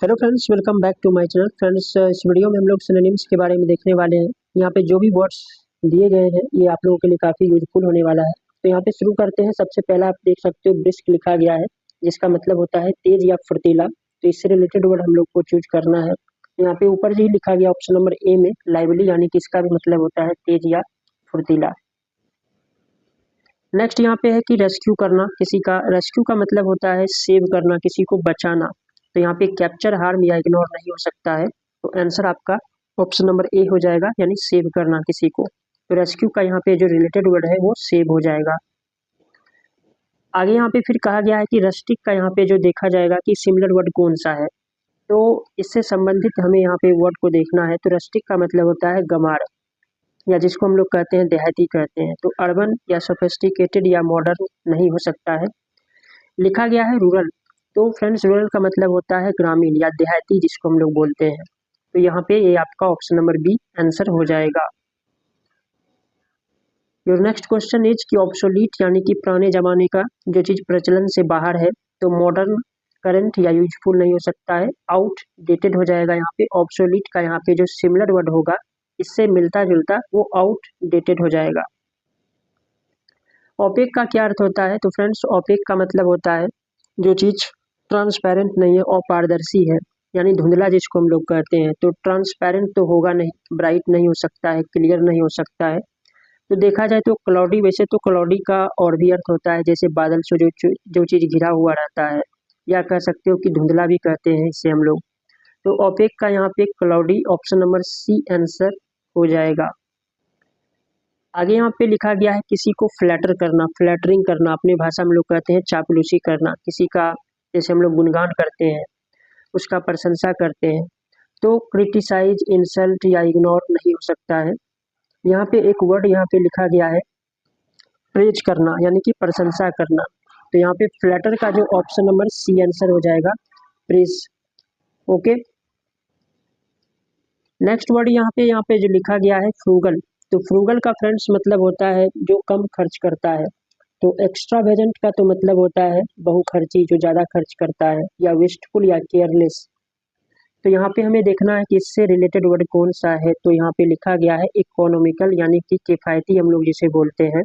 Hello friends, welcome back to my channel. Friends, इस video में हम लोग सिनोनिम्स के बारे में देखने वाले हैं। यहाँ पे जो भी वर्ड्स दिए गए हैं ये आप लोगों के लिए काफ़ी यूजफुल होने वाला है। तो यहाँ पे शुरू करते हैं। सबसे पहला आप देख सकते हो ब्रिस्क लिखा गया है, जिसका मतलब होता है तेज या फुर्तीला। तो इससे रिलेटेड वर्ड हम लोग को चूज करना है। यहाँ पे ऊपर ही लिखा गया ऑप्शन नंबर ए में लाइवली, यानी कि इसका भी मतलब होता है तेज या फुर्तीला। नेक्स्ट यहाँ पे है कि रेस्क्यू करना किसी का। रेस्क्यू का मतलब होता है सेव करना, किसी को बचाना। तो यहाँ पे कैप्चर, हार्म या इग्नोर नहीं हो सकता है। तो आंसर आपका ऑप्शन नंबर ए हो जाएगा, यानी सेव करना किसी को। तो रेस्क्यू का यहाँ पे जो रिलेटेड वर्ड है वो सेव हो जाएगा। आगे यहाँ पे फिर कहा गया है कि रस्टिक का यहाँ पे जो देखा जाएगा कि सिमिलर वर्ड कौन सा है। तो इससे संबंधित हमें यहाँ पे वर्ड को देखना है। तो रस्टिक का मतलब होता है गंवार, या जिसको हम लोग कहते हैं देहाती कहते हैं। तो अर्बन या सोफिस्टिकेटेड या मॉडर्न नहीं हो सकता है। लिखा गया है रूरल। तो फ्रेंड्स, रूरल का मतलब होता है ग्रामीण या देहाती, जिसको हम लोग बोलते हैं। तो यहाँ पे ये आपका ऑप्शन नंबर बी आंसर हो जाएगा। योर नेक्स्ट क्वेश्चन इज कि ऑब्सोलीट यानी कि पुराने जमाने का जो चीज़ प्रचलन से बाहर है। तो मॉडर्न, करंट या यूजफुल नहीं हो सकता है। आउट डेटेड हो जाएगा यहाँ पे। ऑब्सोलीट का यहाँ पे जो सिमिलर वर्ड होगा इससे मिलता जुलता, वो आउट डेटेड हो जाएगा। ओपेक का क्या अर्थ होता है? तो फ्रेंड्स, ओपेक का मतलब होता है जो चीज़ ट्रांसपेरेंट नहीं है, अपारदर्शी है, यानी धुंधला जिसको हम लोग कहते हैं। तो ट्रांसपेरेंट तो होगा नहीं, ब्राइट नहीं हो सकता है, क्लियर नहीं हो सकता है। तो देखा जाए तो क्लाउडी, वैसे तो क्लाउडी का और भी अर्थ होता है, जैसे बादल से जो चीज़ घिरा हुआ रहता है, या कह सकते हो कि धुंधला भी कहते हैं इसे हम लोग। तो ओपेक का यहाँ पे cloudy, option number C answer हो जाएगा। आगे यहाँ पे लिखा गया है किसी को फ्लैटर करना, फ्लैटरिंग करना, अपनी भाषा में लोग कहते हैं चापलूसी करना। किसी का जैसे हम लोग गुणगान करते हैं, उसका प्रशंसा करते हैं। तो क्रिटिसाइज, इंसल्ट या इग्नोर नहीं हो सकता है। यहाँ पे एक वर्ड यहाँ पे लिखा गया है प्रेज करना, यानी कि प्रशंसा करना। तो यहाँ पे फ्लैटर का जो ऑप्शन नंबर सी आंसर हो जाएगा, प्रेज। ओके, नेक्स्ट वर्ड यहाँ पे जो लिखा गया है फ्रूगल। तो फ्रूगल का फ्रेंड्स मतलब होता है जो कम खर्च करता है। तो एक्स्ट्रावेजेंट का तो मतलब होता है बहुखर्ची, जो ज़्यादा खर्च करता है, या वेस्टफुल या केयरलेस। तो यहाँ पे हमें देखना है कि इससे रिलेटेड वर्ड कौन सा है। तो यहाँ पे लिखा गया है इकोनॉमिकल, यानी कि किफ़ायती हम लोग जिसे बोलते हैं,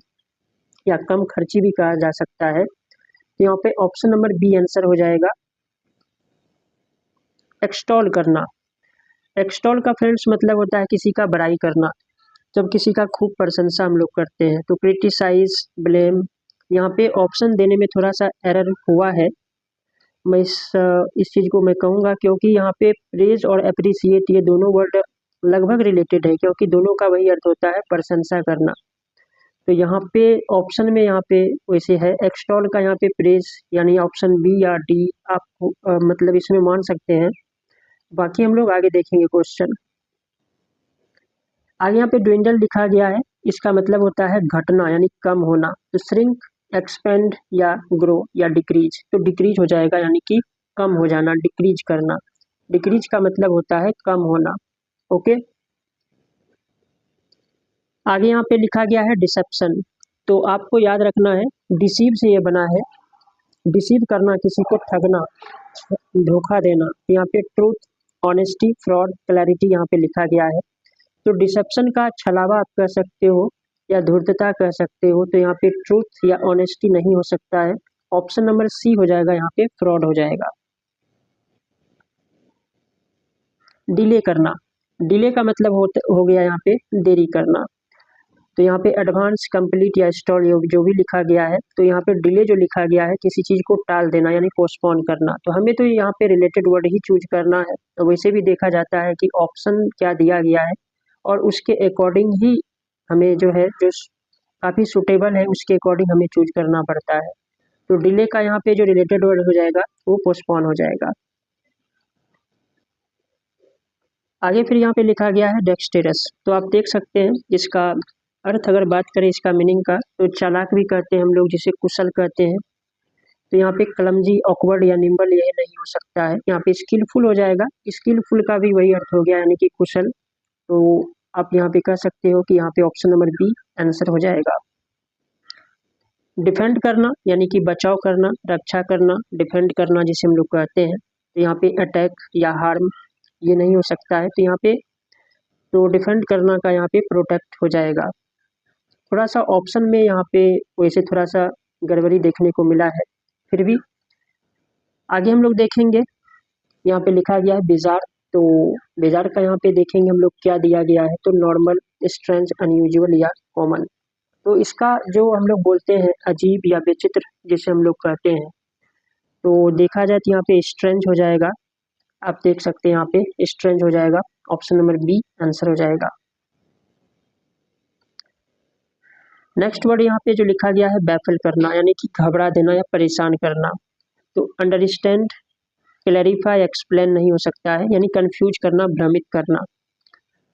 या कम खर्ची भी कहा जा सकता है। तो यहाँ पे ऑप्शन नंबर बी आंसर हो जाएगा, एक्सटॉल करना। एक्सटॉल का फ्रेंड्स मतलब होता है किसी का बड़ाई करना, जब किसी का खूब प्रशंसा हम लोग करते हैं। तो क्रिटिसाइज, ब्लेम, यहाँ पे ऑप्शन देने में थोड़ा सा एरर हुआ है। मैं इस चीज़ को मैं कहूँगा, क्योंकि यहाँ पे प्रेज और अप्रिसिएट ये दोनों वर्ड लगभग रिलेटेड है, क्योंकि दोनों का वही अर्थ होता है प्रशंसा करना। तो यहाँ पे ऑप्शन में यहाँ पे वैसे है एक्सटॉल का, यहाँ पे प्रेज, यानी ऑप्शन बी या डी आप मतलब इसमें मान सकते हैं। बाकी हम लोग आगे देखेंगे क्वेश्चन। आगे यहाँ पे ड्विंडल लिखा गया है, इसका मतलब होता है घटना, यानी कम होना। तो श्रिंक, एक्सपेंड या ग्रो या डिक्रीज। तो डिक्रीज हो जाएगा, यानी कि कम हो जाना, डिक्रीज करना। डिक्रीज का मतलब होता है कम होना। ओके, आगे यहाँ पे लिखा गया है डिसेप्शन। तो आपको याद रखना है डिसीव से ये बना है, डिसीव करना, किसी को ठगना, धोखा देना। यहाँ पे ट्रूथ, ऑनेस्टी, फ्रॉड, क्लैरिटी यहाँ पे लिखा गया है। तो डिसेप्शन का छलावा आप कह सकते हो, या धूर्तता कह सकते हो। तो यहाँ पे ट्रूथ या ऑनेस्टी नहीं हो सकता है। ऑप्शन नंबर सी हो जाएगा, यहाँ पे फ्रॉड हो जाएगा। डिले करना, डिले का मतलब हो गया यहाँ पे देरी करना। तो यहाँ पे एडवांस, कंप्लीट या स्टॉल जो भी लिखा गया है। तो यहाँ पे डिले जो लिखा गया है किसी चीज़ को टाल देना, यानी पोस्टपोन करना। तो हमें तो यहाँ पे रिलेटेड वर्ड ही चूज करना है। तो वैसे भी देखा जाता है कि ऑप्शन क्या दिया गया है और उसके अकॉर्डिंग ही हमें जो है, जो काफ़ी सुटेबल है, उसके अकॉर्डिंग हमें चूज करना पड़ता है। तो डिले का यहाँ पे जो रिलेटेड वर्ड हो जाएगा वो पोस्टपोन हो जाएगा। आगे फिर यहाँ पे लिखा गया है डेक्सटेरस। तो आप देख सकते हैं इसका अर्थ अगर बात करें इसका मीनिंग का, तो चालाक भी कहते हैं हम लोग, जिसे कुशल कहते हैं। तो यहाँ पे क्लमजी, ऑकवर्ड या निम्बल यह नहीं हो सकता है। यहाँ पे स्किलफुल हो जाएगा। स्किलफुल का भी वही अर्थ हो गया, यानी कि कुशल। तो आप यहाँ पे कह सकते हो कि यहाँ पे ऑप्शन नंबर बी आंसर हो जाएगा। डिफेंड करना, यानी कि बचाव करना, रक्षा करना, डिफेंड करना जिसे हम लोग कहते हैं। तो यहाँ पे अटैक या हार्म ये नहीं हो सकता है। तो यहाँ पे तो डिफेंड करना का यहाँ पे प्रोटेक्ट हो जाएगा। थोड़ा सा ऑप्शन में यहाँ पे वैसे थोड़ा सा गड़बड़ी देखने को मिला है, फिर भी आगे हम लोग देखेंगे। यहाँ पे लिखा गया है बिजार, तो बिजार का यहाँ पे देखेंगे हम लोग क्या दिया गया है। तो नॉर्मल, स्ट्रेंज, अनयूजुअल या कॉमन। तो इसका जो हम लोग बोलते हैं अजीब या विचित्र जिसे हम लोग कहते हैं, तो देखा जाए तो यहाँ पे स्ट्रेंज हो जाएगा। आप देख सकते हैं यहाँ पे स्ट्रेंज हो जाएगा, ऑप्शन नंबर बी आंसर हो जाएगा। नेक्स्ट वर्ड यहाँ पे जो लिखा गया है बैफल करना, यानी कि घबरा देना या परेशान करना। तो अंडरस्टैंड, क्लैरिफाई, एक्सप्लेन नहीं हो सकता है, यानी कंफ्यूज करना, भ्रमित करना।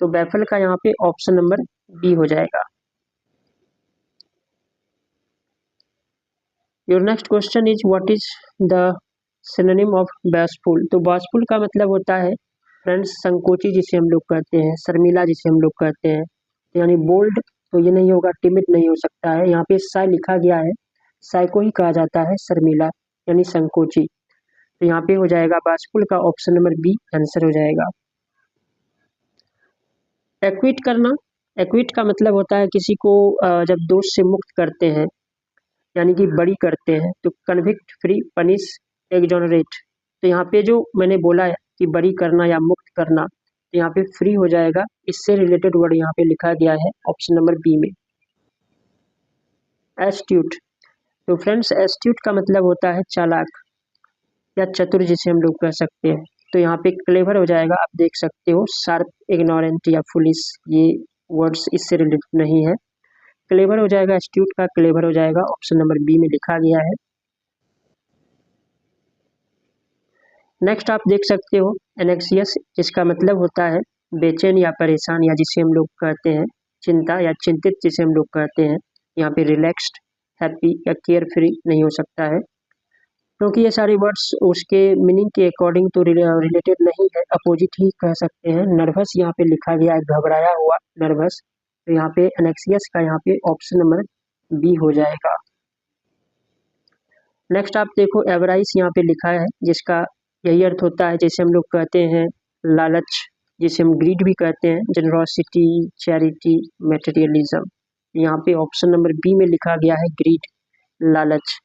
तो बैफल का यहाँ पे ऑप्शन नंबर बी हो जाएगा। Your next question is what is the synonym of bashful. तो बैशफुल का मतलब होता है फ्रेंड्स संकोची जिसे हम लोग कहते हैं, शर्मिला जिसे हम लोग कहते हैं, यानी बोल्ड तो ये नहीं होगा, टिमिड नहीं हो सकता है। यहाँ पे साय लिखा गया है, साय को ही कहा जाता है शर्मिला यानी संकोची। तो यहाँ पे हो जाएगा बैशफुल का ऑप्शन नंबर बी आंसर हो जाएगा। एक्विट करना, एक्विट का मतलब होता है किसी को जब दोष से मुक्त करते हैं यानी कि बरी करते हैं। तो कन्विक्ट, फ्री, पनिश, एक्सोनरेट। तो यहाँ पे जो मैंने बोला है कि बरी करना या मुक्त करना, तो यहाँ पे फ्री हो जाएगा। इससे रिलेटेड वर्ड यहाँ पे लिखा गया है ऑप्शन नंबर बी में। एस्ट्यूट, तो फ्रेंड्स एस्ट्यूट का मतलब होता है चालाक या चतुर जिसे हम लोग कह सकते हैं। तो यहाँ पे क्लेवर हो जाएगा, आप देख सकते हो। शार्प, इग्नोरेंट या फुलिश ये वर्ड्स इससे रिलेटेड नहीं है। क्लेवर हो जाएगा, एस्ट्यूट का क्लेवर हो जाएगा, ऑप्शन नंबर बी में लिखा गया है। नेक्स्ट आप देख सकते हो एनेक्सियस, जिसका मतलब होता है बेचैन या परेशान, या जिसे हम लोग कहते हैं चिंता या चिंतित जिसे हम लोग कहते हैं। यहाँ पे रिलैक्स्ड, हैप्पी या केयर फ्री नहीं हो सकता है, क्योंकि ये सारे वर्ड्स उसके मीनिंग के अकॉर्डिंग तो रिलेटेड नहीं है, अपोजिट ही कह सकते हैं। नर्वस यहाँ पे लिखा गया है, घबराया हुआ, नर्वस। तो यहाँ पे एनेक्सियस का यहाँ पे ऑप्शन नंबर बी हो जाएगा। नेक्स्ट आप देखो एवराइस यहाँ पे लिखा है, जिसका यही अर्थ होता है जैसे हम लोग कहते हैं लालच, जिसे हम ग्रीड भी कहते हैं, जनरोसिटी, चैरिटी, मटेरियलिज्म। यहाँ पे ऑप्शन नंबर बी में लिखा गया है ग्रीड, लालच।